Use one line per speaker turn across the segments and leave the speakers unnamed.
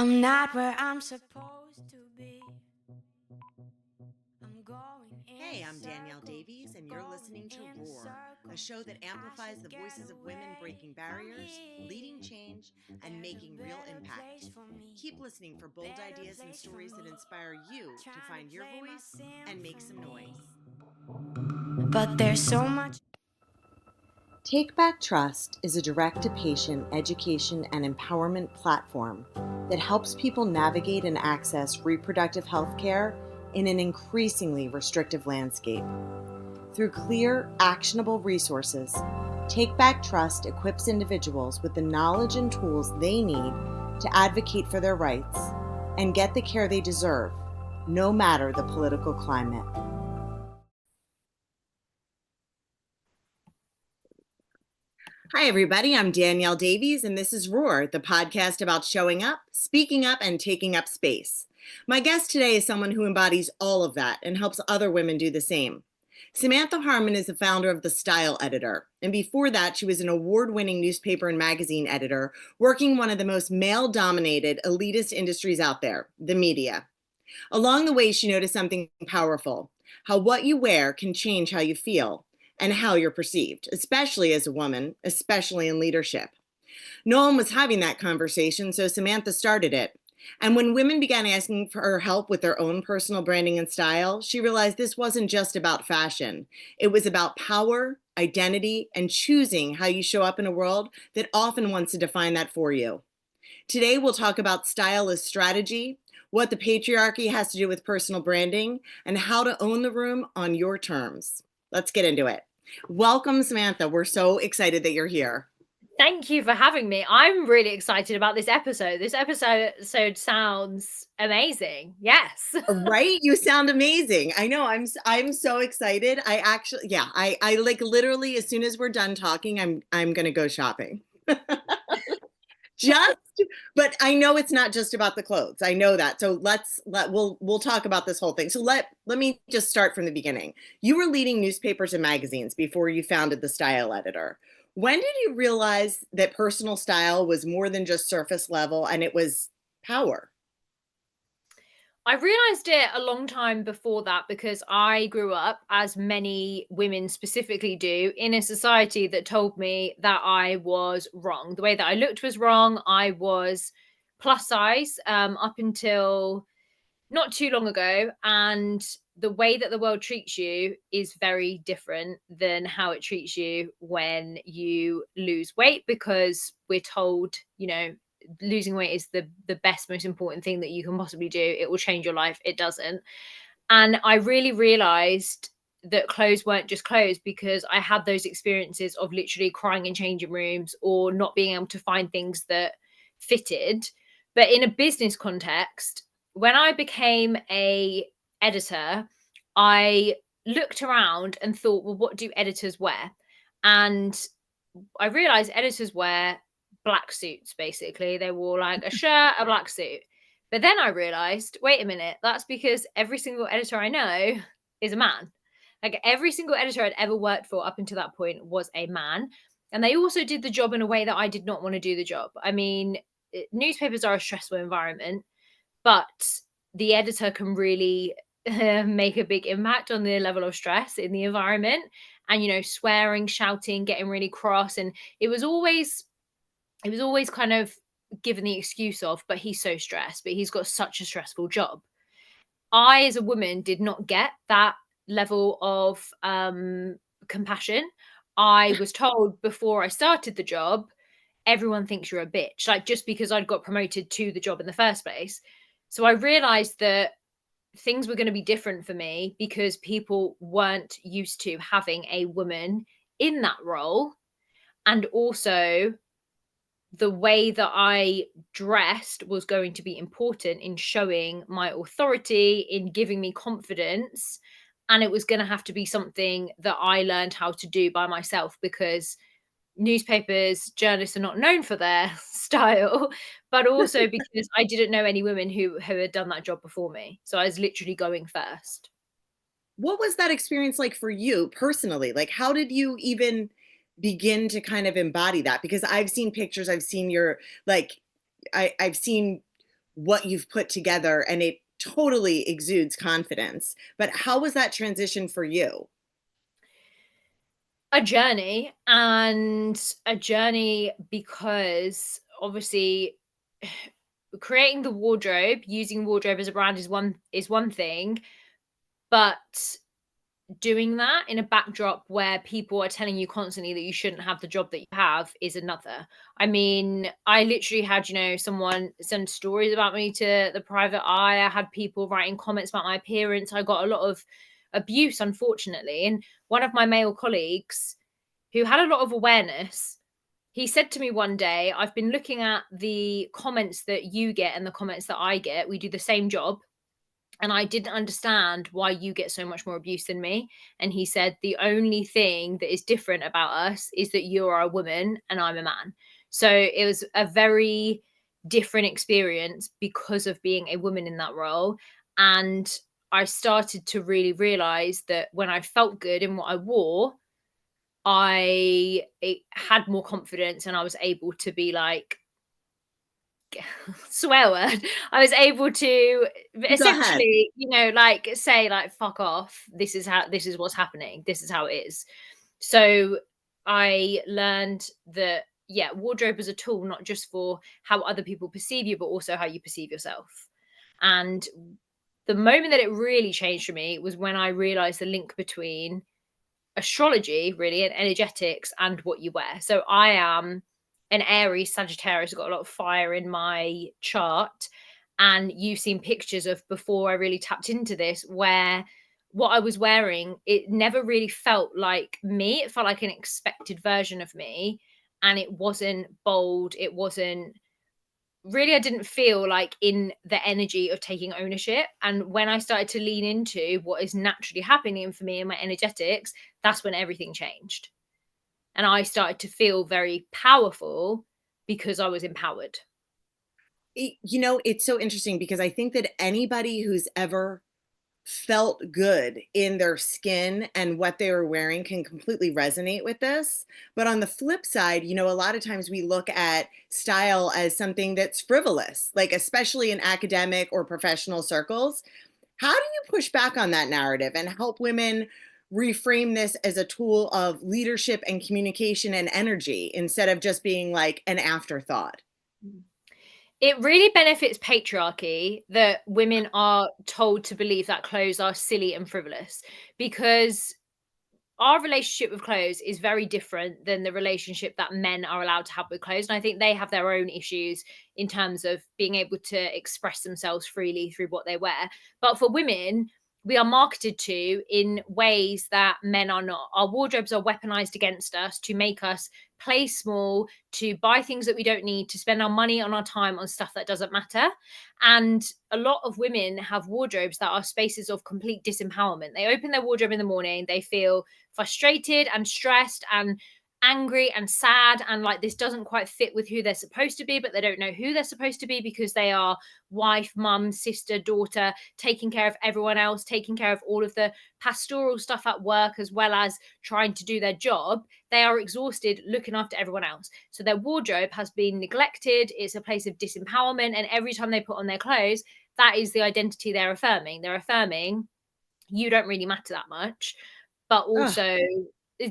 I'm not where I'm supposed to be. I'm going
Hey,
in
I'm Danielle
circles,
Davies, and you're
going
listening to
in
Roar, a
circles.
show that
I
amplifies
should
the
get
voices of women
away
breaking
from
barriers, leading
here.
change, and
There's a
making real
better
impact.
place for me,
Keep listening for bold
better
ideas and
place for
stories that
me.
inspire you to
Trying to
find your
play my
voice and make some
symphony,
noise.
but there's so much.
Take Back Trust is a direct to patient education and empowerment platform that helps people navigate and access reproductive health care in an increasingly restrictive landscape. Through clear, actionable resources, Take Back Trust equips individuals with the knowledge and tools they need to advocate for their rights and get the care they deserve, no matter the political climate. Hi, everybody. I'm Danielle Davies, and this is Roar, the podcast about showing up, speaking up, and taking up space. My guest today is someone who embodies all of that and helps other women do the same. Samantha Harman is the founder of The Style Editor, and before that, she was an award-winning newspaper and magazine editor, working one of the most male-dominated, elitist industries out there, the media. Along the way, she noticed something powerful: how what you wear can change how you feel and how you're perceived, especially as a woman, especially in leadership. No one was having that conversation, so Samantha started it. And when women began asking for her help with their own personal branding and style, she realized this wasn't just about fashion. It was about power, identity, and choosing how you show up in a world that often wants to define that for you. Today, we'll talk about style as strategy, what the patriarchy has to do with personal branding, and how to own the room on your terms. Let's get into it. Welcome, Samantha. We're so excited that you're here.
Thank you for having me. I'm really excited about this episode. This episode sounds amazing. Yes.
Right? You sound amazing. I know. I'm so excited. I actually, yeah, I like literally as soon as we're done talking, I'm gonna go shopping. Just, but I know it's not just about the clothes. I know that. So we'll talk about this whole thing. So let me just start from the beginning. You were leading newspapers and magazines before you founded The Style Editor. When did you realize that personal style was more than just surface level and it was power?
I realized it a long time before that because I grew up, as many women specifically do, in a society that told me that I was wrong. The way that I looked was wrong. I was plus size up until not too long ago, and the way that the world treats you is very different than how it treats you when you lose weight, because we're told, losing weight is the best, most important thing that you can possibly do. It will change your life. It doesn't. And I really realized that clothes weren't just clothes, because I had those experiences of literally crying in changing rooms or not being able to find things that fitted. But in a business context, when I became a editor, I looked around and thought, well, what do editors wear? And I realized editors wear black suits, basically. They wore like a shirt, a black suit. But then I realized, wait a minute, that's because every single editor I know is a man. Like every single editor I'd ever worked for up until that point was a man. And they also did the job in a way that I did not want to do the job. I mean, newspapers are a stressful environment, but the editor can really make a big impact on the level of stress in the environment. And swearing, shouting, getting really cross, and it was always kind of given the excuse of, but he's so stressed, but he's got such a stressful job. I, as a woman, did not get that level of compassion. I was told before I started the job, everyone thinks you're a bitch, like just because I'd got promoted to the job in the first place. So I realized that things were going to be different for me because people weren't used to having a woman in that role. And also, the way that I dressed was going to be important in showing my authority, in giving me confidence. And it was going to have to be something that I learned how to do by myself, because newspapers, journalists are not known for their style, but also because I didn't know any women who had done that job before me. So I was literally going first.
What was that experience like for you personally? Like, how did you even begin to kind of embody that? Because I've seen pictures, I've seen your, like, I've seen what you've put together, and it totally exudes confidence. But how was that transition for you?
A journey, and a journey because obviously creating the wardrobe, using wardrobe as a brand is one thing, but doing that in a backdrop where people are telling you constantly that you shouldn't have the job that you have is another. I mean, I literally had, someone send stories about me to the private eye. I had people writing comments about my appearance. I got a lot of abuse, unfortunately. And one of my male colleagues who had a lot of awareness, he said to me one day, I've been looking at the comments that you get and the comments that I get. We do the same job, and I didn't understand why you get so much more abuse than me. And he said, the only thing that is different about us is that you are a woman and I'm a man. So it was a very different experience because of being a woman in that role. And I started to really realize that when I felt good in what I wore, it had more confidence, and I was able to be like, swear word, I was able to
Go ahead.
essentially, like say like fuck off. This is what's happening. This is how it is. So I learned that yeah, wardrobe is a tool not just for how other people perceive you, but also how you perceive yourself. And the moment that it really changed for me was when I realized the link between astrology, really, and energetics and what you wear. So I am an Aries Sagittarius, got a lot of fire in my chart. And you've seen pictures of before I really tapped into this, where what I was wearing, it never really felt like me. It felt like an expected version of me. And it wasn't bold. It wasn't really, I didn't feel like in the energy of taking ownership. And when I started to lean into what is naturally happening for me in my energetics, that's when everything changed. And I started to feel very powerful because I was empowered.
It's so interesting because I think that anybody who's ever felt good in their skin and what they were wearing can completely resonate with this. But on the flip side, a lot of times we look at style as something that's frivolous, like especially in academic or professional circles. How do you push back on that narrative and help women reframe this as a tool of leadership and communication and energy instead of just being like an afterthought?
It really benefits patriarchy that women are told to believe that clothes are silly and frivolous, because our relationship with clothes is very different than the relationship that men are allowed to have with clothes. And I think they have their own issues in terms of being able to express themselves freely through what they wear. But for women, we are marketed to in ways that men are not. Our wardrobes are weaponized against us to make us play small, to buy things that we don't need, to spend our money on our time on stuff that doesn't matter. And a lot of women have wardrobes that are spaces of complete disempowerment. They open their wardrobe in the morning, they feel frustrated and stressed and angry and sad, and like this doesn't quite fit with who they're supposed to be, but they don't know who they're supposed to be because they are wife, mum, sister, daughter, taking care of everyone else, taking care of all of the pastoral stuff at work, as well as trying to do their job. They are exhausted looking after everyone else, so their wardrobe has been neglected. It's a place of disempowerment, and every time they put on their clothes, that is the identity they're affirming. You don't really matter that much, but
Ugh.
also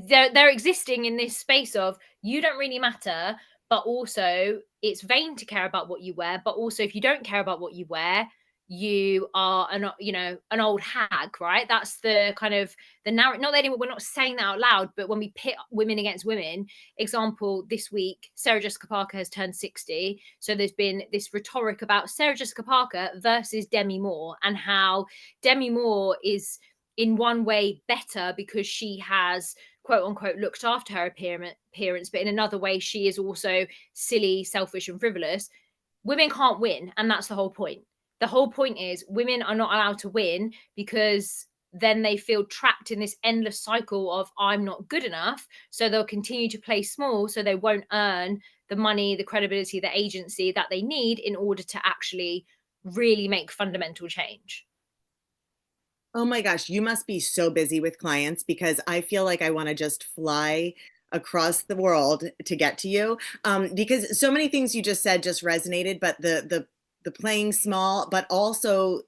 they're existing in this space of you don't really matter, but also it's vain to care about what you wear. But also, if you don't care about what you wear, you are an old hag, right? That's the kind of the narrative. Not that anyone, we're not saying that out loud, but when we pit women against women, example, this week Sarah Jessica Parker has turned 60, so there's been this rhetoric about Sarah Jessica Parker versus Demi Moore, and how Demi Moore is in one way better because she has quote unquote looked after her appearance, but in another way she is also silly, selfish, and frivolous. Women can't win, and that's the whole point. The whole point is women are not allowed to win because then they feel trapped in this endless cycle of I'm not good enough, so they'll continue to play small, so they won't earn the money, the credibility, the agency that they need in order to actually really make fundamental change.
Oh my gosh, you must be so busy with clients because I feel like I want to just fly across the world to get to you. Because so many things you just said just resonated, but the the playing small, but also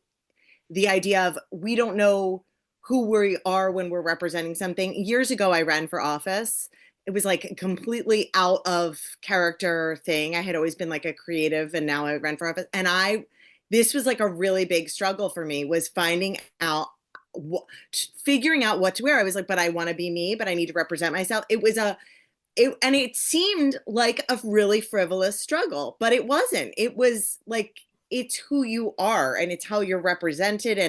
the idea of we don't know who we are when we're representing something. Years ago, I ran for office. It was like a completely out of character thing. I had always been like a creative, and now I ran for office. And this was like a really big struggle for me, was finding out, figuring out what to wear. I was like, but I want to be me, but I need to represent myself. And it seemed like a really frivolous struggle, but it wasn't. It was like, it's who you are and it's how you're represented.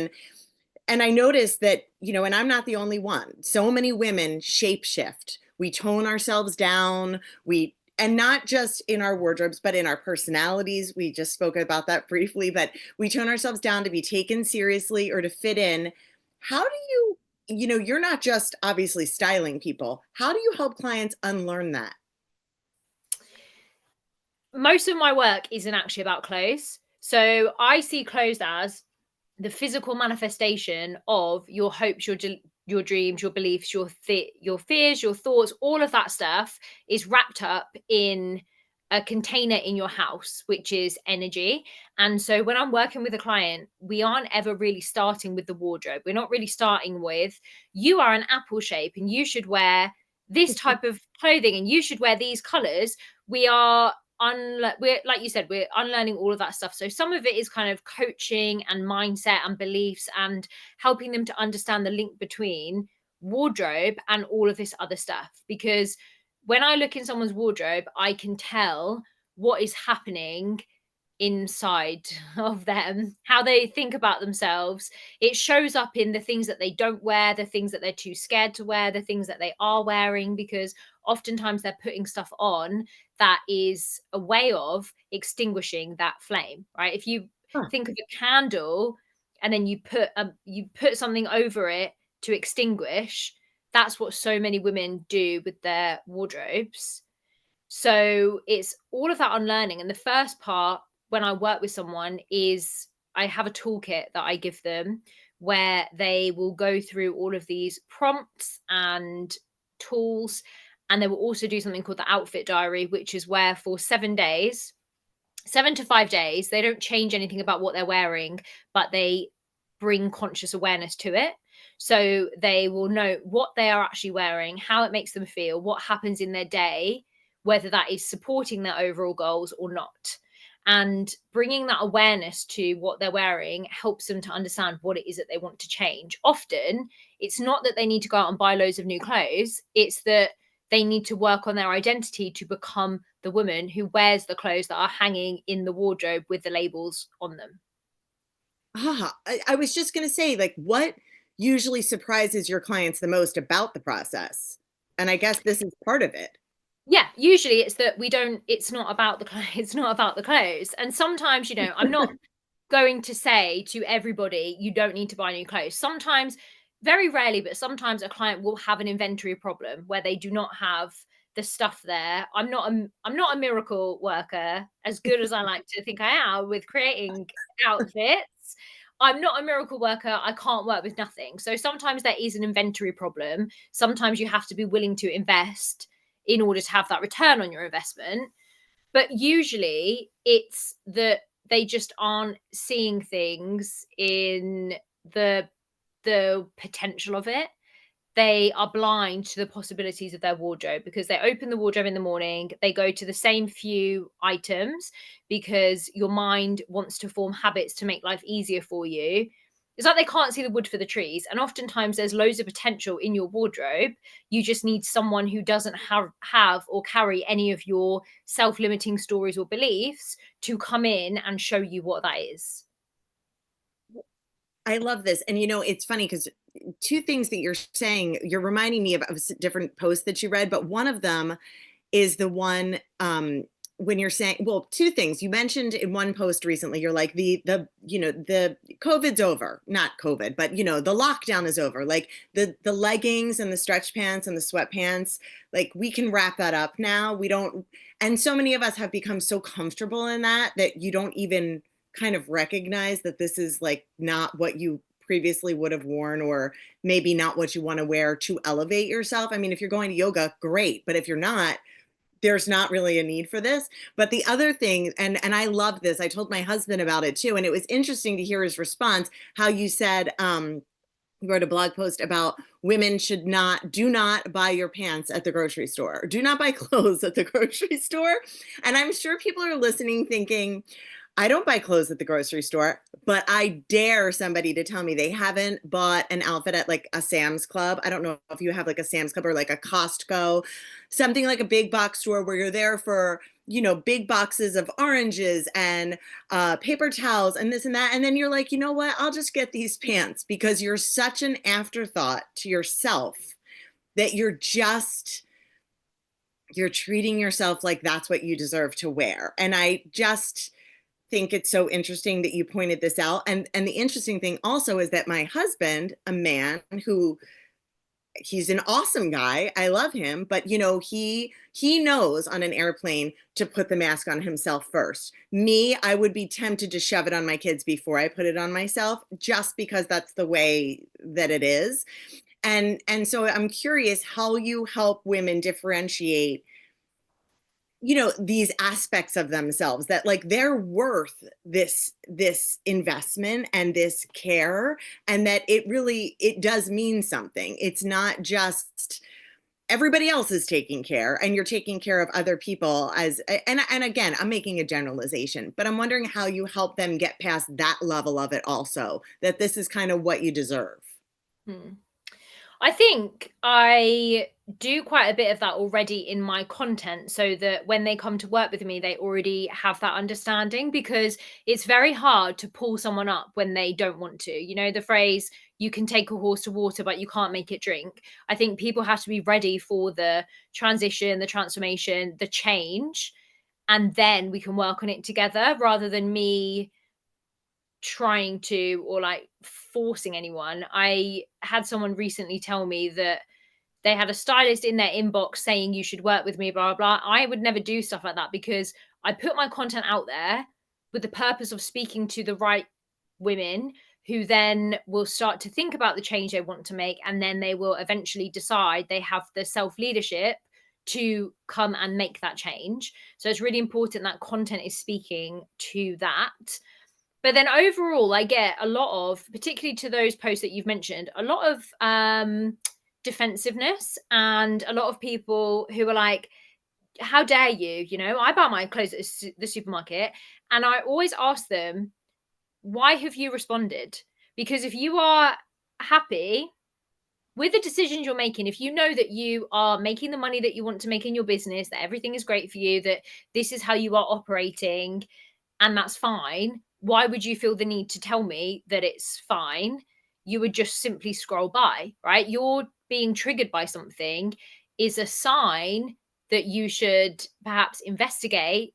And I noticed that, and I'm not the only one. So many women shapeshift. We tone ourselves down. And not just in our wardrobes, but in our personalities. We just spoke about that briefly, but we tone ourselves down to be taken seriously or to fit in. How do you're not just obviously styling people. How do you help clients unlearn that?
Most of my work isn't actually about clothes. So I see clothes as the physical manifestation of your hopes, your dreams, your beliefs, your fears, your thoughts. All of that stuff is wrapped up in a container in your house, which is energy. And so when I'm working with a client, we aren't ever really starting with the wardrobe. We're not really starting with, you are an apple shape and you should wear this type of clothing and you should wear these colors. We're, like you said, we're unlearning all of that stuff. So some of it is kind of coaching and mindset and beliefs and helping them to understand the link between wardrobe and all of this other stuff. Because when I look in someone's wardrobe, I can tell what is happening inside of them, how they think about themselves. It shows up in the things that they don't wear, the things that they're too scared to wear, the things that they are wearing, because oftentimes they're putting stuff on that is a way of extinguishing that flame, right? If you think of a candle and then you put something over it to extinguish, that's what so many women do with their wardrobes. So it's all of that unlearning. And the first part when I work with someone is I have a toolkit that I give them where they will go through all of these prompts and tools. And they will also do something called the outfit diary, which is where for 7 days, 7 to 5 days, they don't change anything about what they're wearing, but they bring conscious awareness to it. So they will know what they are actually wearing, how it makes them feel, what happens in their day, whether that is supporting their overall goals or not. And bringing that awareness to what they're wearing helps them to understand what it is that they want to change. Often, it's not that they need to go out and buy loads of new clothes. It's that they need to work on their identity to become the woman who wears the clothes that are hanging in the wardrobe with the labels on them.
I was just going to say, like, what usually surprises your clients the most about the process? And I guess this is part of it.
Yeah, usually it's that it's not about the clothes, it's not about the clothes. And sometimes, I'm not going to say to everybody, you don't need to buy new clothes. Sometimes, very rarely, but sometimes a client will have an inventory problem where they do not have the stuff there. I'm not a miracle worker, as good as I like to think I am with creating outfits. I'm not a miracle worker. I can't work with nothing. So sometimes there is an inventory problem. Sometimes you have to be willing to invest in order to have that return on your investment. But usually it's that they just aren't seeing things in the potential of it. They are blind to the possibilities of their wardrobe because they open the wardrobe in the morning, they go to the same few items because your mind wants to form habits to make life easier for you. It's like they can't see the wood for the trees. And oftentimes there's loads of potential in your wardrobe. You just need someone who doesn't have or carry any of your self-limiting stories or beliefs to come in and show you what that is.
I love this. And it's funny because two things that you're saying, you're reminding me of different posts that you read, but one of them is the one when you're saying, well, two things you mentioned in one post recently. You're like the COVID's over, not COVID, but the lockdown is over. Like the leggings and the stretch pants and the sweatpants, like we can wrap that up now. We don't, and so many of us have become so comfortable in that you don't even kind of recognize that this is like not what you previously would have worn, or maybe not what you want to wear to elevate yourself. I mean, if you're going to yoga, great. But if you're not, there's not really a need for this. But the other thing, and I love this, I told my husband about it too, and it was interesting to hear his response, how you said, you wrote a blog post about women do not buy your pants at the grocery store, or do not buy clothes at the grocery store. And I'm sure people are listening thinking, I don't buy clothes at the grocery store, but I dare somebody to tell me they haven't bought an outfit at like a Sam's Club. I don't know if you have like a Sam's Club or like a Costco, something like a big box store where you're there for, big boxes of oranges and paper towels and this and that. And then you're like, you know what? I'll just get these pants, because you're such an afterthought to yourself that you're treating yourself like that's what you deserve to wear. And I just think it's so interesting that you pointed this out. And the interesting thing also is that my husband, a man who, he's an awesome guy, I love him, but he knows on an airplane to put the mask on himself first. Me, I would be tempted to shove it on my kids before I put it on myself, just because that's the way that it is. And so I'm curious how you help women differentiate these aspects of themselves, that like they're worth this investment and this care, and that it does mean something. It's not just everybody else is taking care and you're taking care of other people, and again, I'm making a generalization, but I'm wondering how you help them get past that level of it also, that this is kind of what you deserve.
I think I do quite a bit of that already in my content, so that when they come to work with me, they already have that understanding, because it's very hard to pull someone up when they don't want to. The phrase, you can take a horse to water, but you can't make it drink. I think people have to be ready for the transition, the transformation, the change, and then we can work on it together, rather than me trying to, or like forcing anyone. I had someone recently tell me that they had a stylist in their inbox saying you should work with me, blah blah blah. I would never do stuff like that, because I put my content out there with the purpose of speaking to the right women, who then will start to think about the change they want to make, and then they will eventually decide they have the self leadership to come and make that change. So it's really important that content is speaking to that. But then overall, I get a lot of, particularly to those posts that you've mentioned, a lot of defensiveness, and a lot of people who are like, how dare you? I buy my clothes at the supermarket. And I always ask them, why have you responded? Because if you are happy with the decisions you're making, if you know that you are making the money that you want to make in your business, that everything is great for you, that this is how you are operating, and that's fine, why would you feel the need to tell me that it's fine? You would just simply scroll by, right? You're being triggered by something is a sign that you should perhaps investigate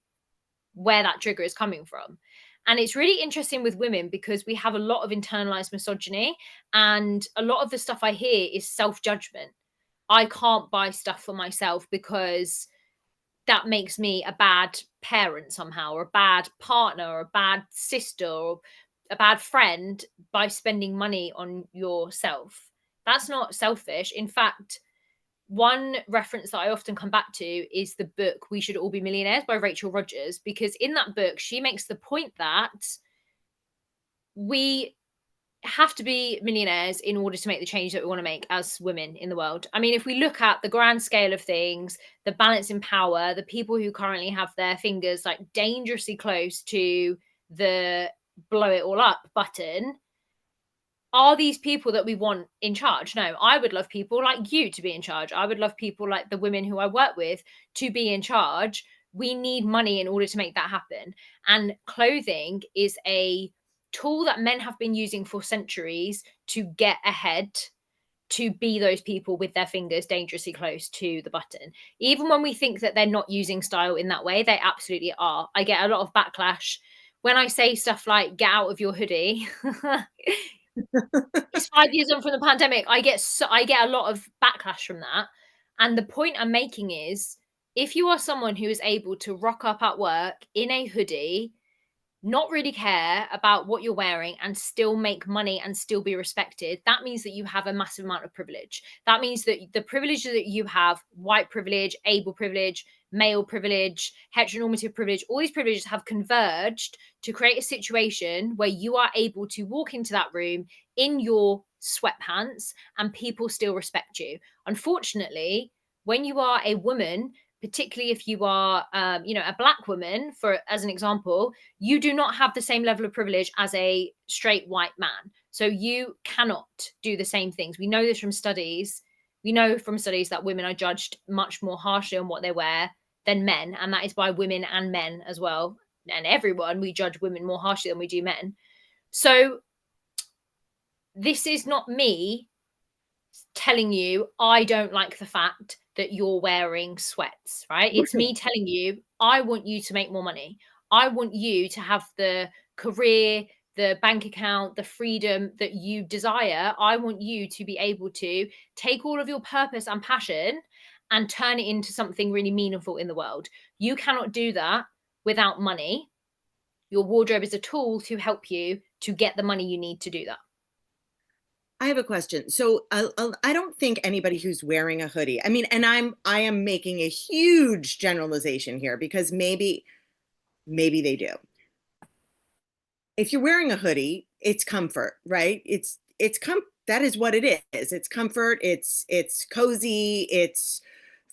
where that trigger is coming from. And it's really interesting with women, because we have a lot of internalized misogyny, and a lot of the stuff I hear is self-judgment. I can't buy stuff for myself because that makes me a bad parent somehow, or a bad partner, or a bad sister, or a bad friend, by spending money on yourself. That's not selfish. In fact, one reference that I often come back to is the book We Should All Be Millionaires by Rachel Rodgers, because in that book, she makes the point that we have to be millionaires in order to make the change that we want to make as women in the world. I mean, if we look at the grand scale of things, the balance in power, the people who currently have their fingers like dangerously close to the blow it all up button, are these people that we want in charge? No, I would love people like you to be in charge. I would love people like the women who I work with to be in charge. We need money in order to make that happen. And clothing is a tool that men have been using for centuries to get ahead, to be those people with their fingers dangerously close to the button. Even when we think that they're not using style in that way, they absolutely are. I get a lot of backlash when I say stuff like, get out of your hoodie. It's 5 years on from the pandemic. I get a lot of backlash from that. And the point I'm making is, if you are someone who is able to rock up at work in a hoodie, not really care about what you're wearing, and still make money and still be respected, that means that you have a massive amount of privilege. That means that the privilege that you have, white privilege, able privilege, male privilege, heteronormative privilege, all these privileges have converged to create a situation where you are able to walk into that room in your sweatpants and people still respect you. Unfortunately, when you are a woman, particularly if you are, a black woman, for as an example, you do not have the same level of privilege as a straight white man. So you cannot do the same things. We know this from studies. We know from studies that women are judged much more harshly on what they wear than men, and that is by women and men as well. And everyone, we judge women more harshly than we do men. So this is not me telling you I don't like the fact that you're wearing sweats, right? It's me telling you I want you to make more money. I want you to have the career, the bank account, the freedom that you desire. I want you to be able to take all of your purpose and passion and turn it into something really meaningful in the world. You cannot do that without money. Your wardrobe is a tool to help you to get the money you need to do that.
I have a question. So I don't think anybody who's wearing a hoodie, I mean, and I am making a huge generalization here because maybe they do. If you're wearing a hoodie, it's comfort, right? That is what it is. It's comfort, it's cozy, it's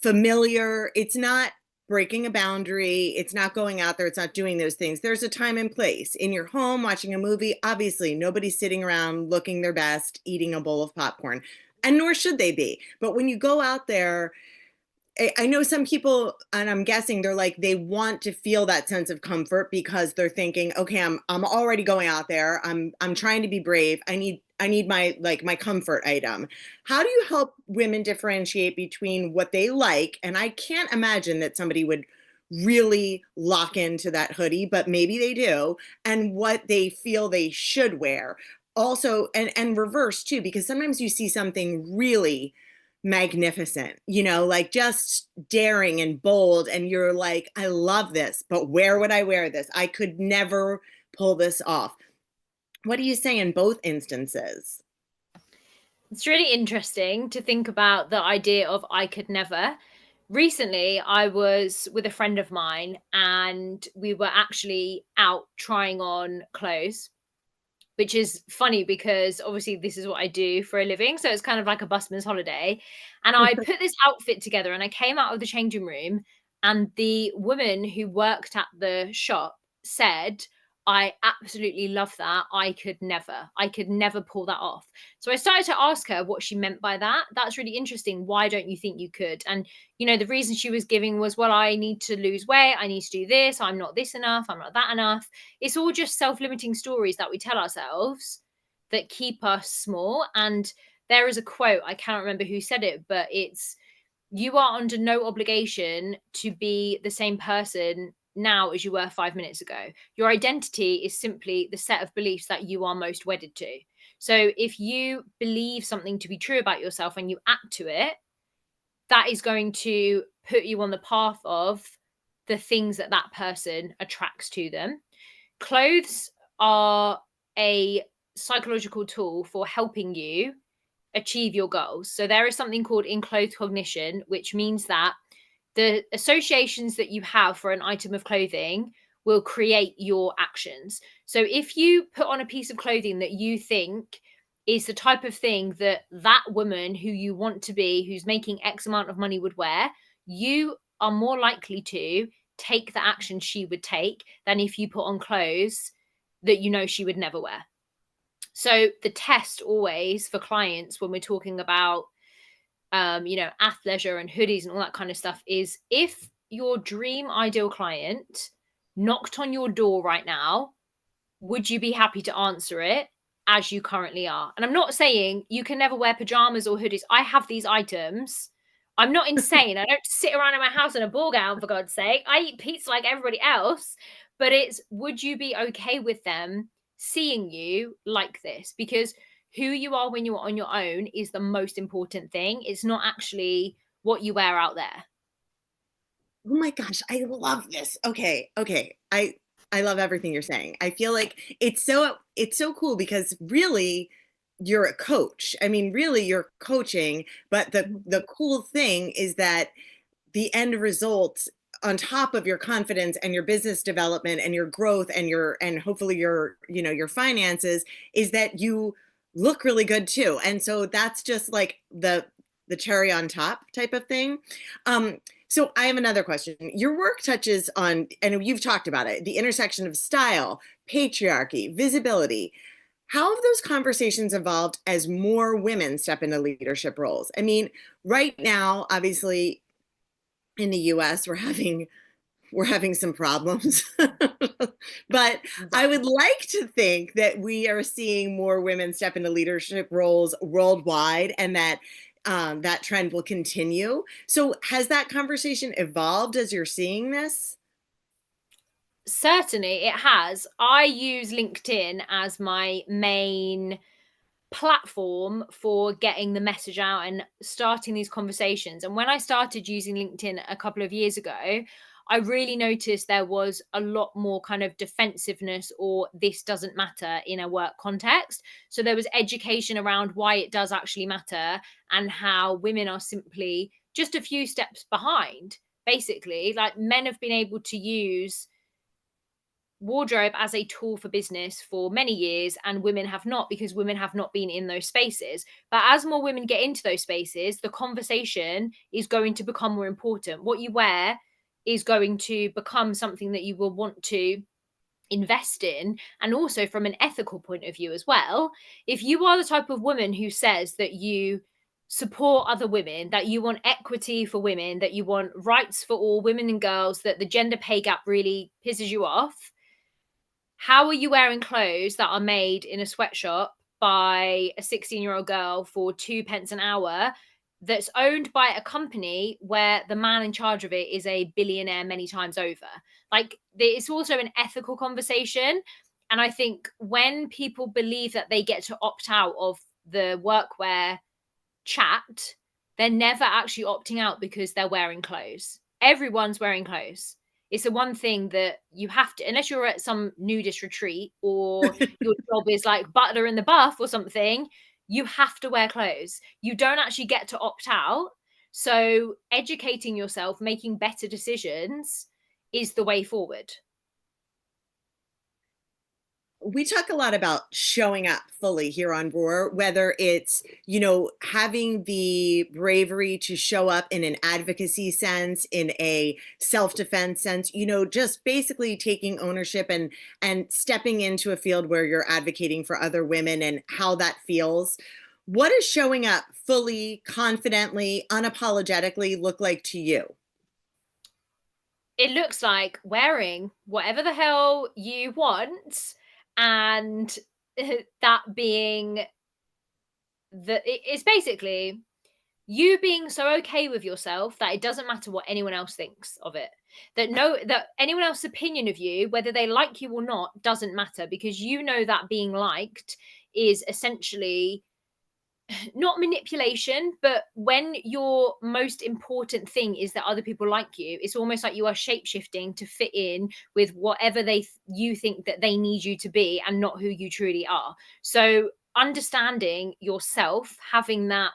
familiar. It's not breaking a boundary. It's not going out there. It's not doing those things. There's a time and place. In your home, watching a movie, obviously nobody's sitting around looking their best, eating a bowl of popcorn, and nor should they be. But when you go out there, I know some people, and I'm guessing they're like, they want to feel that sense of comfort because they're thinking, okay, I'm already going out there. I'm trying to be brave. I need my comfort item. How do you help women differentiate between what they like? And I can't imagine that somebody would really lock into that hoodie, but maybe they do, and what they feel they should wear. Also, and reverse too, because sometimes you see something really magnificent, like just daring and bold, and you're like, I love this, but where would I wear this? I could never pull this off. What do you say in both instances?
It's really interesting to think about the idea of I could never. Recently, I was with a friend of mine and we were actually out trying on clothes, which is funny because obviously this is what I do for a living. So it's kind of like a busman's holiday. And I put this outfit together and I came out of the changing room, and the woman who worked at the shop said, I absolutely love that. I could never pull that off. So I started to ask her what she meant by that. That's really interesting. Why don't you think you could? And, the reason she was giving was, well, I need to lose weight. I need to do this. I'm not this enough. I'm not that enough. It's all just self-limiting stories that we tell ourselves that keep us small. And there is a quote, I cannot remember who said it, but it's, you are under no obligation to be the same person now as you were 5 minutes ago. Your identity is simply the set of beliefs that you are most wedded to. So if you believe something to be true about yourself and you act to it, that is going to put you on the path of the things that that person attracts to them. Clothes are a psychological tool for helping you achieve your goals. So there is something called enclothed cognition, which means that the associations that you have for an item of clothing will create your actions. So if you put on a piece of clothing that you think is the type of thing that that woman who you want to be, who's making X amount of money, would wear, you are more likely to take the action she would take than if you put on clothes that she would never wear. So the test always for clients when we're talking about athleisure and hoodies and all that kind of stuff is, if your dream ideal client knocked on your door right now, would you be happy to answer it as you currently are? And I'm not saying you can never wear pajamas or hoodies. I have these items. I'm not insane. I don't sit around in my house in a ball gown, for God's sake. I eat pizza like everybody else. But it's, would you be okay with them seeing you like this? Because who you are when you're on your own is the most important thing. It's not actually what you wear out there.
Oh my gosh, I love this. Okay. I love everything you're saying. I feel like it's so cool because really you're a coach. I mean, really you're coaching, but the cool thing is that the end result on top of your confidence and your business development and your growth and hopefully your, your finances, is that you look really good too. And so that's just like the cherry on top type of thing. So I have another question. Your work touches on, and you've talked about it, the intersection of style, patriarchy, visibility. How have those conversations evolved as more women step into leadership roles? I mean, right now, obviously, in the US, we're having some problems. But I would like to think that we are seeing more women step into leadership roles worldwide, and that that trend will continue. So has that conversation evolved as you're seeing this?
Certainly it has. I use LinkedIn as my main platform for getting the message out and starting these conversations. And when I started using LinkedIn a couple of years ago, I really noticed there was a lot more kind of defensiveness or this doesn't matter in a work context. So there was education around why it does actually matter and how women are simply just a few steps behind. Basically, like men have been able to use wardrobe as a tool for business for many years, and women have not, because women have not been in those spaces. But as more women get into those spaces, the conversation is going to become more important. What you wear is going to become something that you will want to invest in, and also from an ethical point of view as well. If you are the type of woman who says that you support other women, that you want equity for women, that you want rights for all women and girls, that the gender pay gap really pisses you off, how are you wearing clothes that are made in a sweatshop by a 16-year-old girl for 2 pence an hour, that's owned by a company where the man in charge of it is a billionaire many times over? Like, it's also an ethical conversation. And I think when people believe that they get to opt out of the workwear chat, they're never actually opting out because they're wearing clothes. Everyone's wearing clothes. It's the one thing that you have to, unless you're at some nudist retreat or your job is like butler in the buff or something, you have to wear clothes. You don't actually get to opt out. So educating yourself, making better decisions is the way forward.
We talk a lot about showing up fully here on Roar, whether it's, having the bravery to show up in an advocacy sense, in a self-defense sense, just basically taking ownership and stepping into a field where you're advocating for other women and how that feels. What does showing up fully, confidently, unapologetically look like to you?
It looks like wearing whatever the hell you want, and that being it's basically you being so okay with yourself that it doesn't matter what anyone else thinks of it, that anyone else's opinion of you, whether they like you or not, doesn't matter, because you know that being liked is essentially not manipulation, but when your most important thing is that other people like you, it's almost like you are shape-shifting to fit in with whatever you think that they need you to be, and not who you truly are. So understanding yourself, having that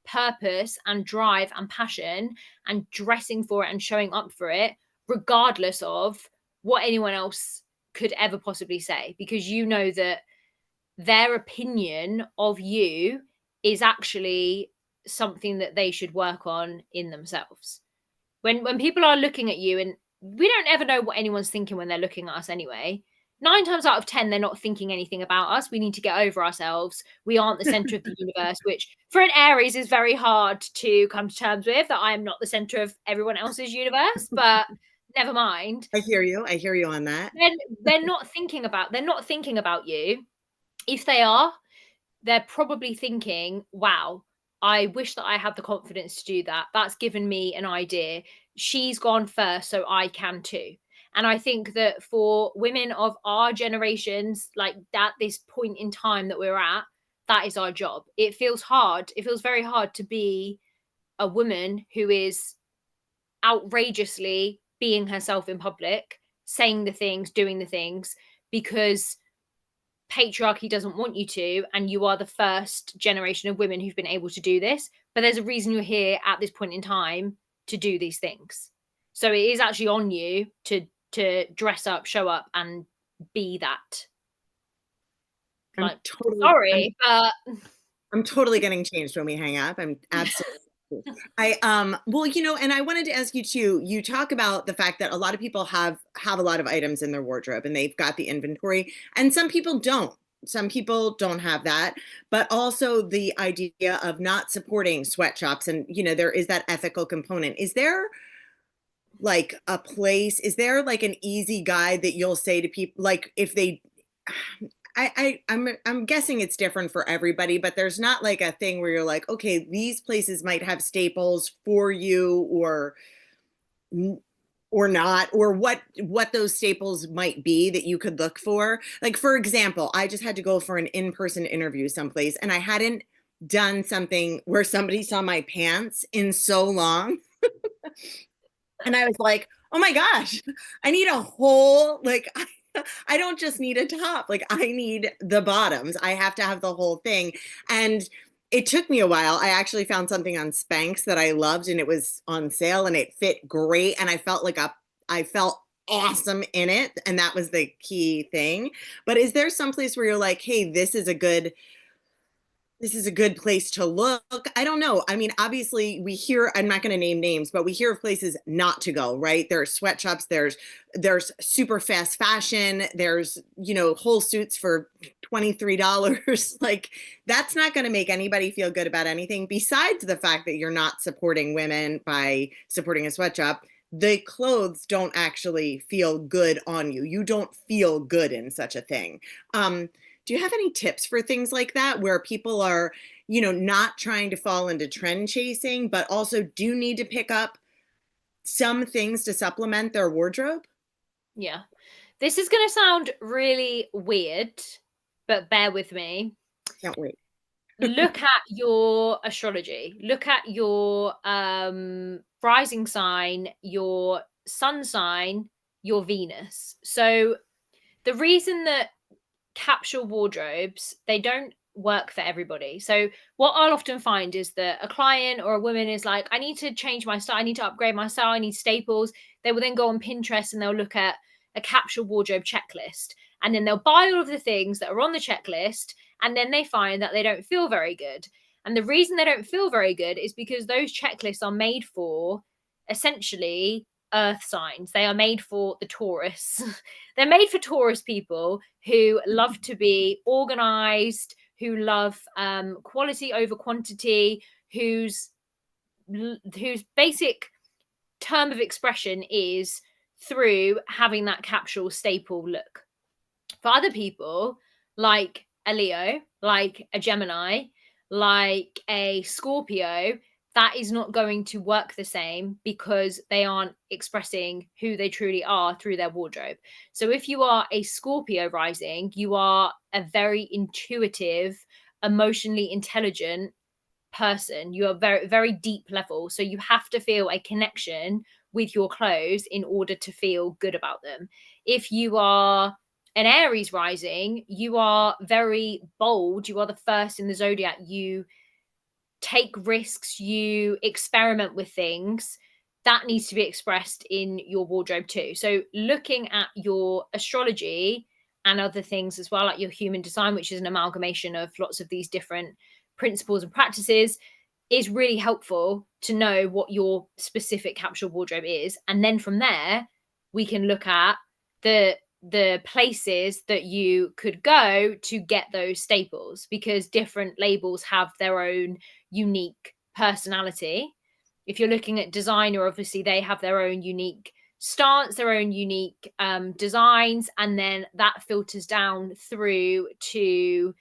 purpose and drive and passion, and dressing for it and showing up for it regardless of what anyone else could ever possibly say, because you know that their opinion of you is actually something that they should work on in themselves. When people are looking at you, and we don't ever know what anyone's thinking when they're looking at us anyway. 9 times out of 10, they're not thinking anything about us. We need to get over ourselves. We aren't the center of the universe, which for an Aries is very hard to come to terms with, that I am not the center of everyone else's universe, but never mind.
I hear you. I hear you on that.
They're not thinking about you. If they are, they're probably thinking, wow, I wish that I had the confidence to do that. That's given me an idea. She's gone first, so I can too. And I think that for women of our generations, like at this point in time that we're at, that is our job. It feels hard. It feels very hard to be a woman who is outrageously being herself in public, saying the things, doing the things, because patriarchy doesn't want you to, and you are the first generation of women who've been able to do this. But there's a reason you're here at this point in time to do these things. So it is actually on you to dress up, show up, and be that. Like, sorry, but
I'm totally getting changed when we hang up. I'm absolutely. Well, and I wanted to ask you too, you talk about the fact that a lot of people have a lot of items in their wardrobe and they've got the inventory, and some people don't. Some people don't have that, but also the idea of not supporting sweatshops, and there is that ethical component. Is there like a place, is there like an easy guide that you'll say to people, like if they I'm guessing it's different for everybody, but there's not like a thing where you're like, okay, these places might have staples for you, or not, or what those staples might be that you could look for. Like, for example, I just had to go for an in-person interview someplace, and I hadn't done something where somebody saw my pants in so long. And I was like, oh my gosh, I need a whole, like, I don't just need a top. Like, I need the bottoms. I have to have the whole thing. And it took me a while. I actually found something on Spanx that I loved, and it was on sale and it fit great. And I felt awesome in it. And that was the key thing. But is there some place where you're like, hey, this is a good place to look? I don't know. I mean, obviously we hear, I'm not going to name names, but we hear of places not to go, right? There's sweatshops, there's super fast fashion, there's, whole suits for $23. Like, that's not going to make anybody feel good about anything, besides the fact that you're not supporting women by supporting a sweatshop. The clothes don't actually feel good on you. You don't feel good in such a thing. Do you have any tips for things like that, where people are, not trying to fall into trend chasing, but also do need to pick up some things to supplement their wardrobe?
yeah. This is going to sound really weird, but bear with me.
Can't wait.
Look at your astrology. Look at your rising sign, your sun sign, your Venus. So the reason that capsule wardrobes, they don't work for everybody. So what I'll often find is that a client or a woman is like, I need to change my style, I need to upgrade my style, I need staples. They will then go on Pinterest and they'll look at a capsule wardrobe checklist, and then they'll buy all of the things that are on the checklist, and then they find that they don't feel very good. And the reason they don't feel very good is because those checklists are made for essentially earth signs. They are made for the Taurus. They're made for Taurus people who love to be organized, who love quality over quantity, whose basic term of expression is through having that capsule staple look. For other people, like a Leo, like a Gemini, like a Scorpio, that is not going to work the same because they aren't expressing who they truly are through their wardrobe. So if you are a Scorpio rising, you are a very intuitive, emotionally intelligent person. You are very, very deep level. So you have to feel a connection with your clothes in order to feel good about them. If you are an Aries rising, you are very bold. You are the first in the zodiac. You take risks, you experiment with things. That needs to be expressed in your wardrobe too. So looking at your astrology and other things as well, like your human design, which is an amalgamation of lots of these different principles and practices, is really helpful to know what your specific capsule wardrobe is. And then from there, we can look at the places that you could go to get those staples, because different labels have their own unique personality. If you're looking at designer, obviously they have their own unique stance, their own unique designs, and then that filters down through to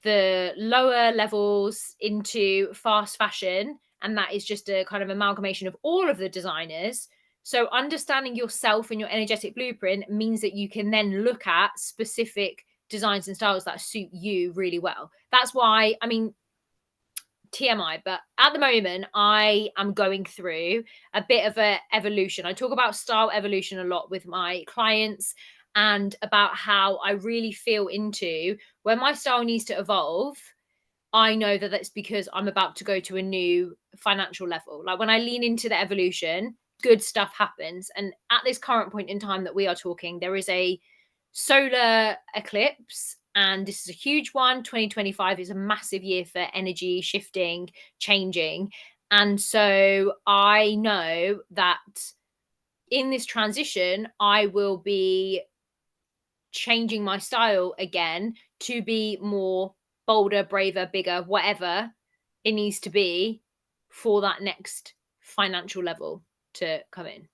the lower levels into fast fashion, and that is just a kind of amalgamation of all of the designers. So understanding yourself and your energetic blueprint means that you can then look at specific designs and styles that suit you really well. That's why, I mean, TMI, but at the moment I am going through a bit of a evolution. I talk about style evolution a lot with my clients, and about how I really feel into when my style needs to evolve. I know that that's because I'm about to go to a new financial level. Like when I lean into the evolution, good stuff happens. And at this current point in time that we are talking, there is a solar eclipse, and this is a huge one. 2025 is a massive year for energy shifting, changing. And so I know that in this transition, I will be changing my style again to be more bolder, braver, bigger, whatever it needs to be for that next financial level to come in,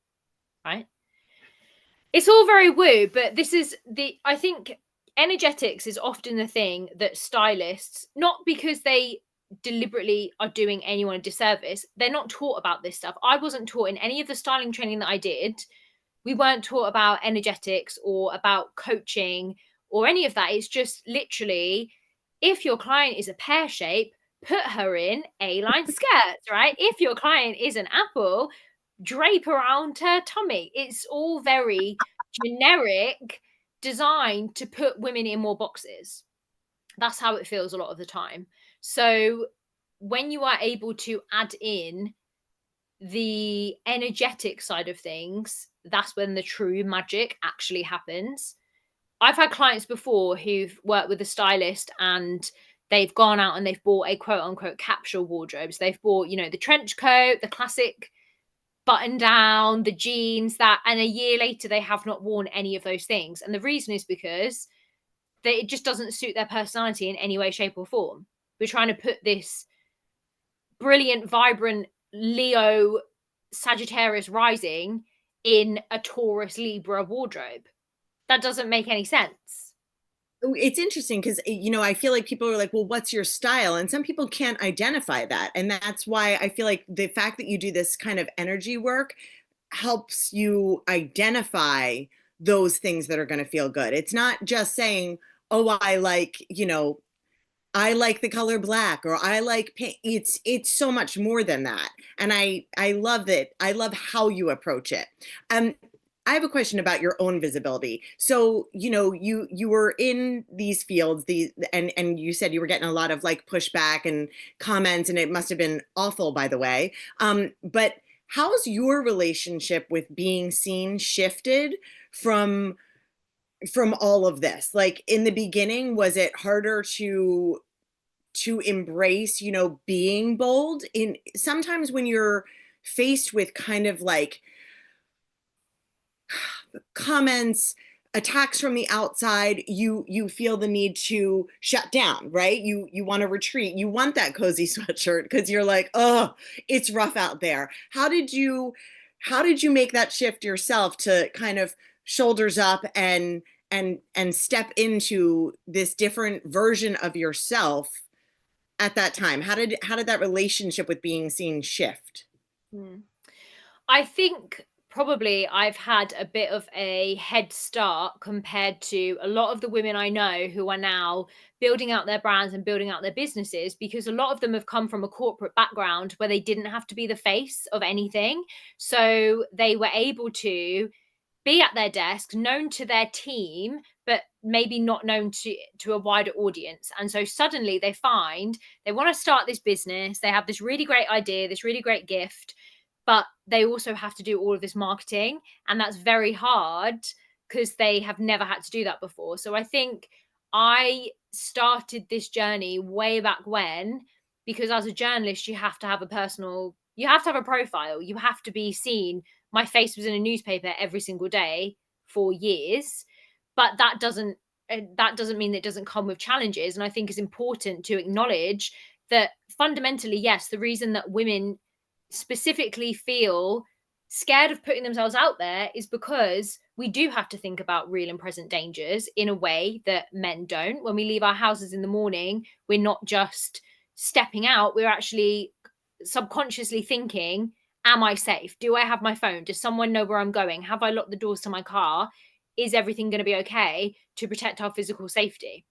right? It's all very woo, but this is I think energetics is often the thing that stylists, not because they deliberately are doing anyone a disservice, they're not taught about this stuff. I wasn't taught in any of the styling training that I did. We weren't taught about energetics or about coaching or any of that. It's just literally, if your client is a pear shape, put her in A-line skirts, right? If your client is an apple, drape around her tummy. It's all very generic, designed to put women in more boxes. That's how it feels a lot of the time. So when you are able to add in the energetic side of things, that's when the true magic actually happens. I've had clients before who've worked with a stylist and they've gone out and they've bought a quote unquote capsule wardrobe. So they've bought, you know, the trench coat, the classic button down, the jeans, that, and a year later they have not worn any of those things. And the reason is because it just doesn't suit their personality in any way, shape, or form. We're trying to put this brilliant, vibrant Leo Sagittarius rising in a Taurus Libra wardrobe. That doesn't make any sense.
It's interesting because, you know, I feel like people are like, well, what's your style? And some people can't identify that. And that's why I feel like the fact that you do this kind of energy work helps you identify those things that are going to feel good. It's not just saying, oh, I like, you know, I like the color black, or I like pink. It's so much more than that. And I love that. I love how you approach it. I have a question about your own visibility. So, you know, you were in these fields, and you said you were getting a lot of like pushback and comments, and it must have been awful, by the way. But how's your relationship with being seen shifted from all of this? Like in the beginning, was it harder to embrace, you know, being bold? In sometimes when you're faced with kind of like comments, attacks from the outside, you feel the need to shut down, right? You want to retreat. You want that cozy sweatshirt because you're like, oh, it's rough out there. How did you make that shift yourself to kind of shoulders up and step into this different version of yourself at that time? How did that relationship with being seen shift?
I think probably I've had a bit of a head start compared to a lot of the women I know who are now building out their brands and building out their businesses, because a lot of them have come from a corporate background where they didn't have to be the face of anything. So they were able to be at their desk, known to their team, but maybe not known to a wider audience. And so suddenly they find they want to start this business. They have this really great idea, this really great gift, but they also have to do all of this marketing. And that's very hard because they have never had to do that before. So I think I started this journey way back when, because as a journalist, you have to have a profile. You have to be seen. My face was in a newspaper every single day for years, but that doesn't mean that it doesn't come with challenges. And I think it's important to acknowledge that fundamentally, yes, the reason that women specifically feel scared of putting themselves out there is because we do have to think about real and present dangers in a way that men don't. When we leave our houses in the morning, we're not just stepping out, we're actually subconsciously thinking, am I safe? Do I have my phone? Does someone know where I'm going? Have I locked the doors to my car? Is everything going to be okay, to protect our physical safety?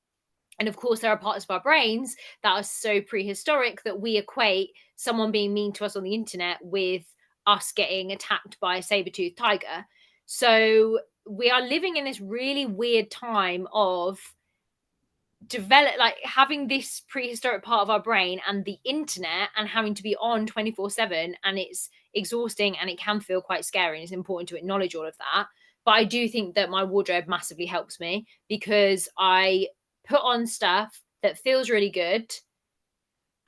And of course, there are parts of our brains that are so prehistoric that we equate someone being mean to us on the internet with us getting attacked by a saber-toothed tiger. So we are living in this really weird time of having this prehistoric part of our brain and the internet and having to be on 24/7, and it's exhausting and it can feel quite scary, and it's important to acknowledge all of that. But I do think that my wardrobe massively helps me because I put on stuff that feels really good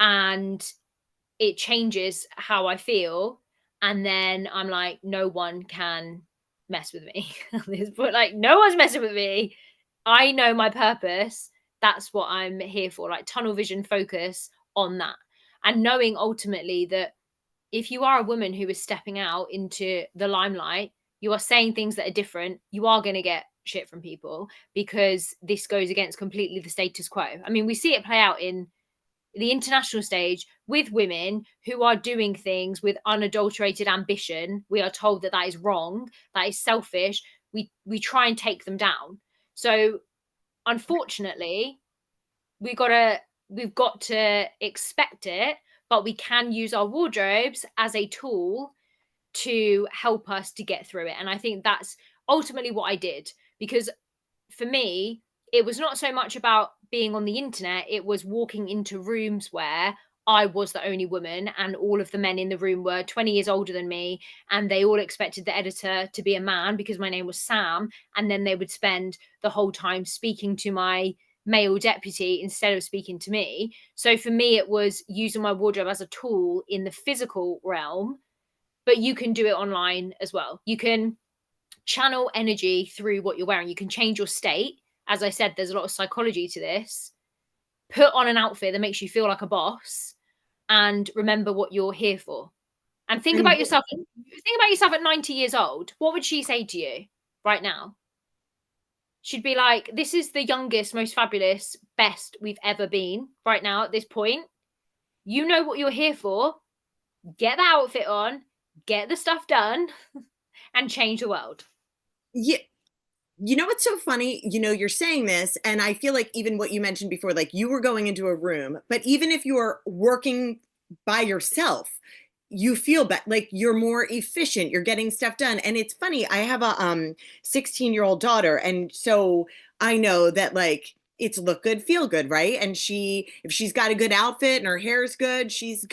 and it changes how I feel. And then I'm like, no one can mess with me. But like, no one's messing with me. I know my purpose. That's what I'm here for. Like tunnel vision focus on that. And knowing ultimately that if you are a woman who is stepping out into the limelight, you are saying things that are different, you are going to get shit from people because this goes against completely the status quo. I mean, we see it play out in the international stage with women who are doing things with unadulterated ambition. We are told that that is wrong, that is selfish. We try and take them down. So unfortunately, we've got to expect it, but we can use our wardrobes as a tool to help us to get through it. And I think that's ultimately what I did, because for me, it was not so much about being on the internet, it was walking into rooms where I was the only woman and all of the men in the room were 20 years older than me, and they all expected the editor to be a man because my name was Sam, and then they would spend the whole time speaking to my male deputy instead of speaking to me. So for me, it was using my wardrobe as a tool in the physical realm, but you can do it online as well. You can channel energy through what you're wearing. You can change your state. As I said, there's a lot of psychology to this. Put on an outfit that makes you feel like a boss and remember what you're here for. And think about yourself. Think about yourself at 90 years old. What would she say to you right now? She'd be like, this is the youngest, most fabulous, best we've ever been right now at this point. You know what you're here for. Get the outfit on, get the stuff done, and change the world.
Yeah. You know what's so funny? You're saying this, and I feel like even what you mentioned before, like you were going into a room, but even if you're working by yourself, you feel like you're more efficient, you're getting stuff done. And it's funny, I have a 16-year-old daughter, and so I know that like it's look good, feel good, right? And if she's got a good outfit and her hair is good, she's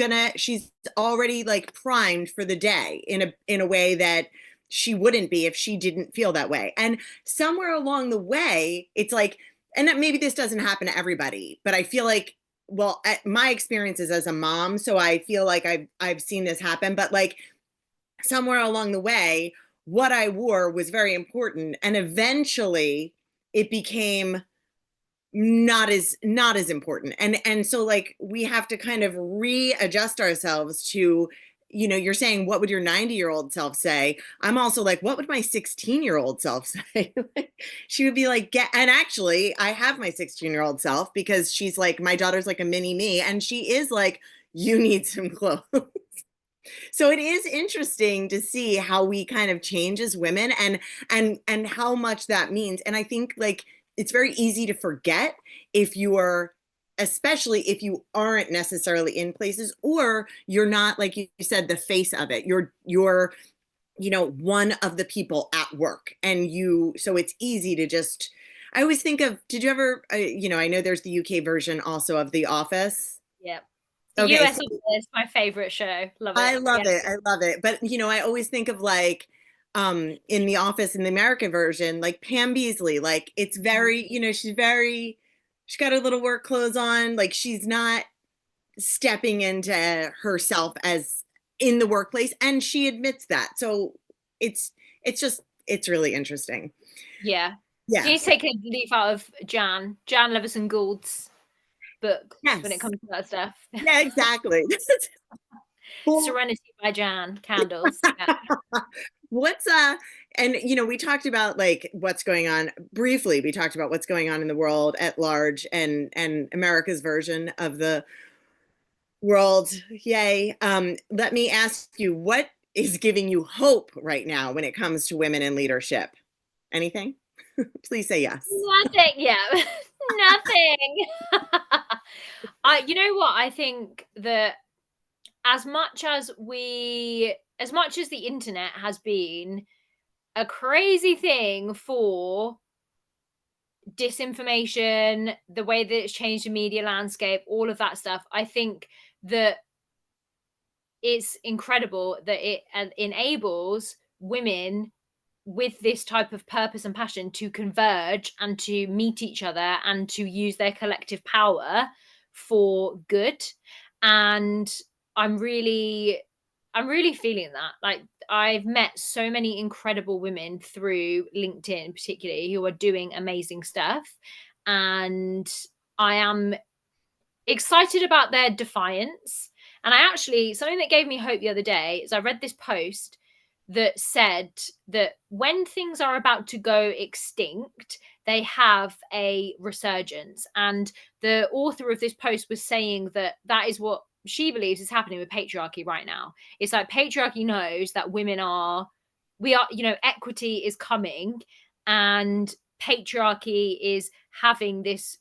already like primed for the day in a way that she wouldn't be if she didn't feel that way. And somewhere along the way, it's like, and that maybe this doesn't happen to everybody, but I feel like, well, my experiences as a mom, so I feel like I've seen this happen, but like somewhere along the way, what I wore was very important, and eventually it became not as important. And so like we have to kind of readjust ourselves to, you're saying, what would your 90-year-old self say? I'm also like, what would my 16-year-old self say? She would be like, and actually I have my 16-year-old self, because she's like, my daughter's like a mini me, and she is like, you need some clothes. So it is interesting to see how we kind of change as women, and how much that means. And I think like it's very easy to forget especially if you aren't necessarily in places, or you're not, like you said, the face of it. You're one of the people at work, and so it's easy to just, I always think of, did you ever, I know there's the UK version also of The Office.
Yep. The
Okay,
US is my favorite show. Love it.
I love it. I love it. But, I always think of like, in The Office, in the American version, like Pam Beesly, like it's very, she's got her little work clothes on. Like she's not stepping into herself as in the workplace. And she admits that. So it's really interesting.
Yeah.
Yeah.
You need to take a leaf out of Jan Levison Gould's book when it comes to that stuff.
Yeah, exactly.
Serenity by Jan, candles. Yeah.
And we talked about like what's going on briefly. We talked about what's going on in the world at large, and America's version of the world. Yay. Let me ask you, what is giving you hope right now when it comes to women in leadership? Anything? Please say yes.
Nothing. Yeah. Nothing. You know what? I think that as much as the internet has been a crazy thing for disinformation, the way that it's changed the media landscape, all of that stuff, I think that it's incredible that it enables women with this type of purpose and passion to converge and to meet each other and to use their collective power for good. And i'm really I'm really feeling that. Like, I've met so many incredible women through LinkedIn particularly who are doing amazing stuff, and I am excited about their defiance. And I actually, something that gave me hope the other day is I read this post that said that when things are about to go extinct, they have a resurgence. And the author of this post was saying that that is what she believes is happening with patriarchy right now. It's like patriarchy knows that equity is coming, and patriarchy is having this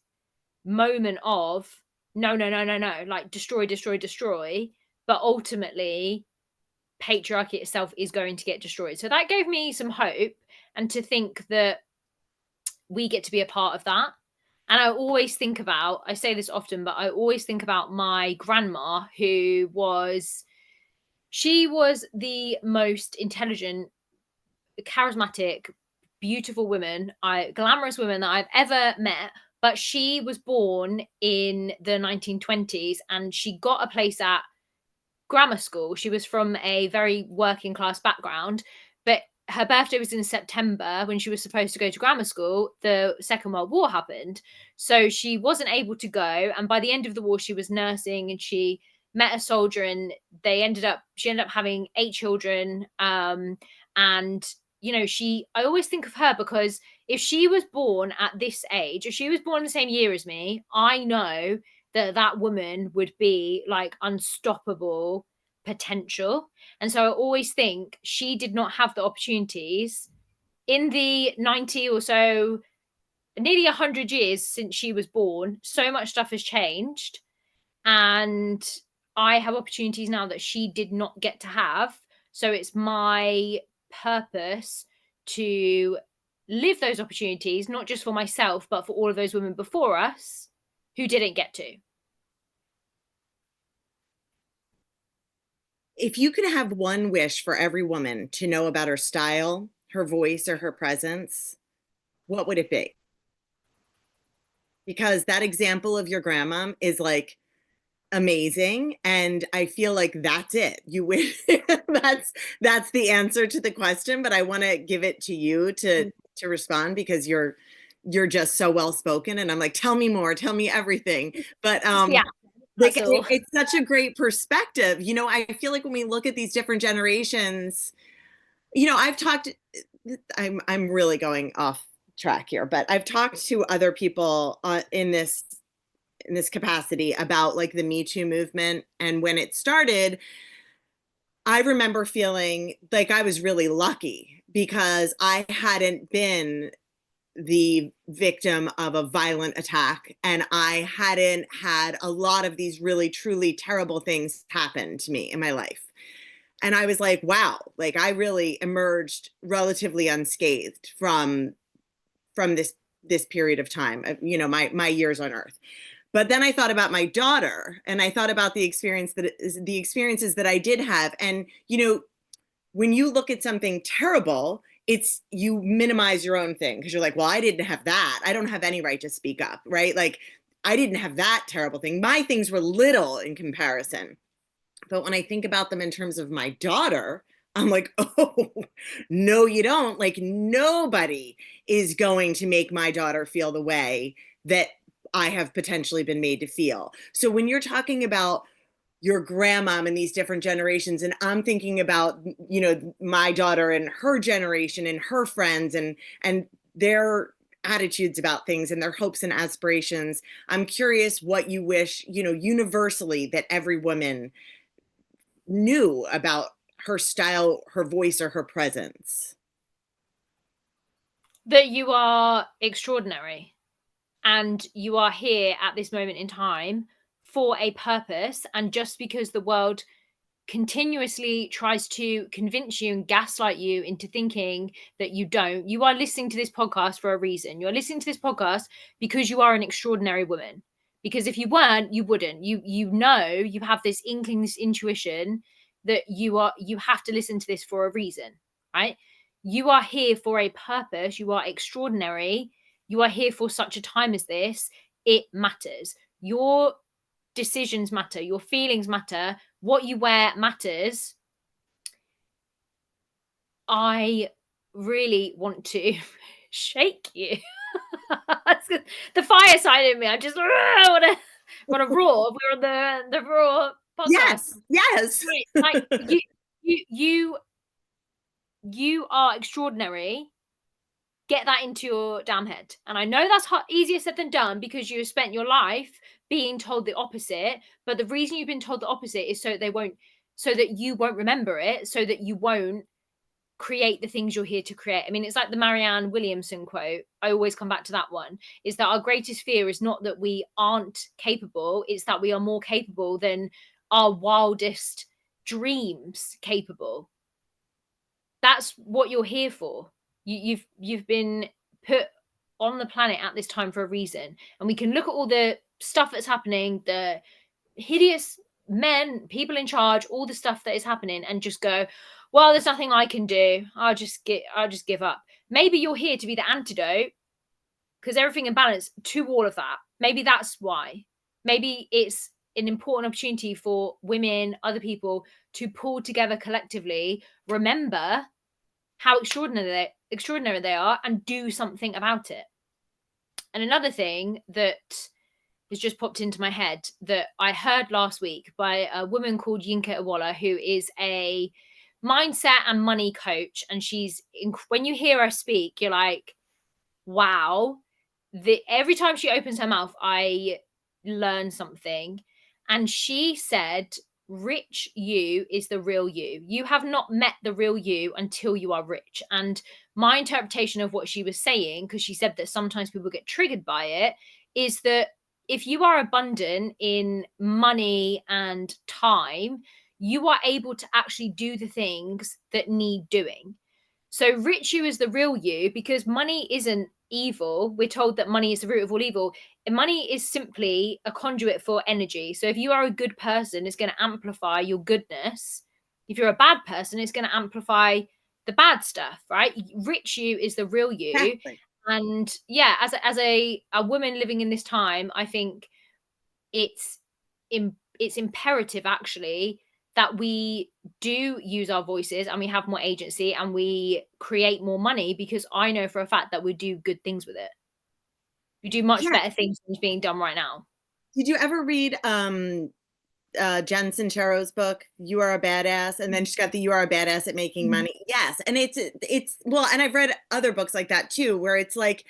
moment of no, no, no, no, no, like destroy, destroy, destroy. But ultimately, patriarchy itself is going to get destroyed. So that gave me some hope, and to think that we get to be a part of that. And I say this often, but I always think about my grandma, she was the most intelligent, charismatic, beautiful glamorous woman that I've ever met. But she was born in the 1920s, and she got a place at grammar school. She was from a very working class background, but her birthday was in September when she was supposed to go to grammar school. The Second World War happened, so she wasn't able to go. And by the end of the war, she was nursing, and she met a soldier, and she ended up having 8 children. And I always think of her because if she was born at this age, if she was born the same year as me, I know that woman would be like unstoppable potential. And so I always think she did not have the opportunities in the 90 or so, nearly 100 years since she was born. So much stuff has changed, and I have opportunities now that she did not get to have. So it's my purpose to live those opportunities, not just for myself, but for all of those women before us who didn't get to.
If you could have one wish for every woman to know about her style, her voice, or her presence, what would it be? Because that example of your grandma is like amazing, and I feel like that's it. You wish that's the answer to the question, but I want to give it to you to respond, because you're just so well spoken, and I'm like, tell me more, tell me everything. But
Yeah,
like
that's all.
it's such a great perspective. I feel like when we look at these different generations, I've talked, I'm really going off track here, but I've talked to other people in this capacity about like the Me Too movement. And when it started, I remember feeling like I was really lucky because I hadn't been the victim of a violent attack, and I hadn't had a lot of these really truly terrible things happen to me in my life. And I was like, wow, like I really emerged relatively unscathed from this period of time, my years on earth. But then I thought about my daughter, and I thought about the experiences that I did have. And, when you look at something terrible, you minimize your own thing because you're like, well, I didn't have that. I don't have any right to speak up, right? Like, I didn't have that terrible thing. My things were little in comparison. But when I think about them in terms of my daughter, I'm like, oh, no, you don't. Like, nobody is going to make my daughter feel the way that I have potentially been made to feel. So when you're talking about your grandmom and these different generations, and I'm thinking about, my daughter and her generation and her friends and their attitudes about things and their hopes and aspirations, I'm curious what you wish, universally, that every woman knew about her style, her voice, or her presence.
That you are extraordinary, and you are here at this moment in time for a purpose. And just because the world continuously tries to convince you and gaslight you into thinking that you don't, you are listening to this podcast for a reason. You're listening to this podcast because you are an extraordinary woman. Because if you weren't, you wouldn't. You have this inkling, this intuition. that you have to listen to this for a reason, right? You are here for a purpose. You are extraordinary. You are here for such a time as this. It matters. Your decisions matter. Your feelings matter. What you wear matters. I really want to shake you. The fire side in me. I just want to roar. We're on the Raw podcast.
Yes.
Like you are extraordinary. Get that into your damn head. And I know that's easier said than done because you have spent your life being told the opposite. But the reason you've been told the opposite is so that you won't remember it, so that you won't create the things you're here to create. I mean, it's like the Marianne Williamson quote. I always come back to that one, is that our greatest fear is not that we aren't capable, it's that we are more capable than our wildest dreams capable. That's what you're here for. You've been put on the planet at this time for a reason. And we can look at all the stuff that's happening, the hideous men, people in charge, all the stuff that is happening, and just go, well, there's nothing I can do. I'll just give up. Maybe you're here to be the antidote, because everything in balance to all of that. Maybe that's why. Maybe it's an important opportunity for women, other people, to pull together collectively, remember how extraordinary they are, and do something about it. And another thing that has just popped into my head that I heard last week by a woman called Yinka Iwala, who is a mindset and money coach. And when you hear her speak, you're like, wow. Every time she opens her mouth, I learn something. And she said, rich you is the real you. You have not met the real you until you are rich. And my interpretation of what she was saying, because she said that sometimes people get triggered by it, is that if you are abundant in money and time, you are able to actually do the things that need doing. So rich you is the real you, because money isn't evil. We're told that money is the root of all evil. And money is simply a conduit for energy. So if you are a good person, it's going to amplify your goodness. If you're a bad person, it's going to amplify the bad stuff, right? Rich you is the real you.
Exactly.
And yeah, as a woman living in this time, I think it's imperative actually that we do use our voices and we have more agency and we create more money, because I know for a fact that we do good things with it. We do much better things than is being done right now.
Did you ever read Jen Sincero's book, You Are a Badass? And then she's got the You Are a Badass at Making Money. Yes. And it's well, and I've read other books like that too, where it's like,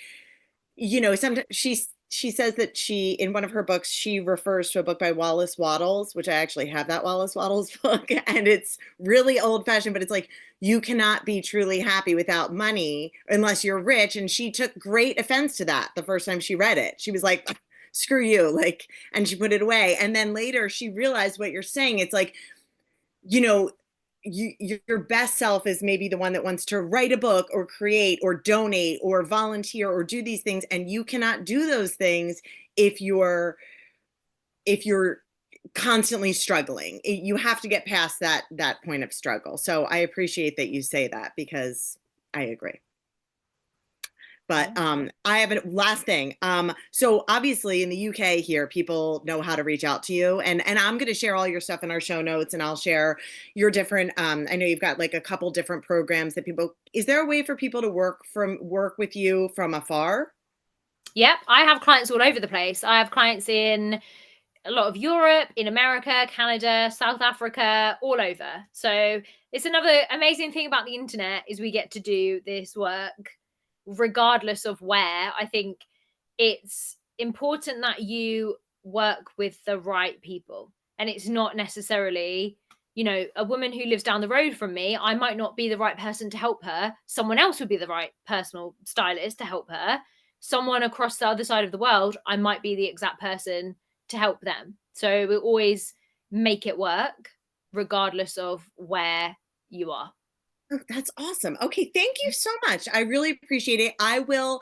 you know, sometimes she says that in one of her books, she refers to a book by Wallace Wattles, which I actually have that Wallace Wattles book, and it's really old fashioned, but it's like, you cannot be truly happy without money unless you're rich. And she took great offense to that the first time she read it. She was like, screw you, like, and she put it away. And then later she realized what you're saying. It's like, you know, your best self is maybe the one that wants to write a book or create or donate or volunteer or do these things. And you cannot do those things if you're constantly struggling. You have to get past that point of struggle. So I appreciate that you say that, because I agree. But I have a last thing. So obviously in the UK here, people know how to reach out to you, and I'm going to share all your stuff in our show notes, and I'll share your different. I know you've got like a couple different programs that people. Is there a way for people to work with you from afar?
Yep, I have clients all over the place. I have clients in a lot of Europe, in America, Canada, South Africa, all over. So it's another amazing thing about the internet is we get to do this work regardless of where. I think it's important that you work with the right people, and it's not necessarily, you know, a woman who lives down the road from me, I might not be the right person to help her. Someone else would be the right personal stylist to help her. Someone across the other side of the world, I might be the exact person to help them. So we always make it work regardless of where you are.
Oh, that's awesome. Okay, thank you so much. I really appreciate it. I will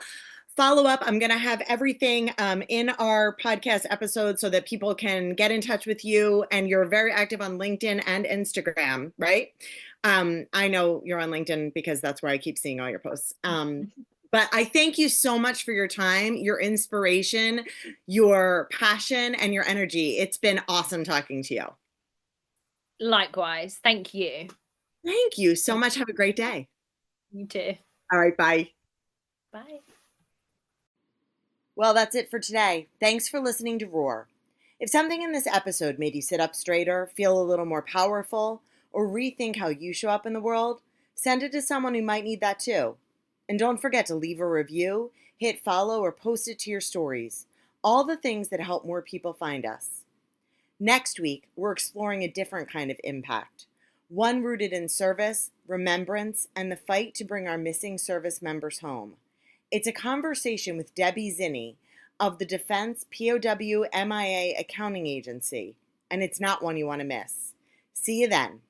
follow up. I'm going to have everything in our podcast episode so that people can get in touch with you. And you're very active on LinkedIn and Instagram, right? I know you're on LinkedIn because that's where I keep seeing all your posts. But I thank you so much for your time, your inspiration, your passion, and your energy. It's been awesome talking to you.
Likewise. Thank you.
Thank you so much. Have a great day.
You too.
All right, bye.
Bye.
Well, that's it for today. Thanks for listening to Roar. If something in this episode made you sit up straighter, feel a little more powerful, or rethink how you show up in the world, send it to someone who might need that too. And don't forget to leave a review, hit follow, or post it to your stories. All the things that help more people find us. Next week, we're exploring a different kind of impact. One rooted in service, remembrance, and the fight to bring our missing service members home. It's a conversation with Debbie Zinni of the Defense POW MIA Accounting Agency, and it's not one you want to miss. See you then.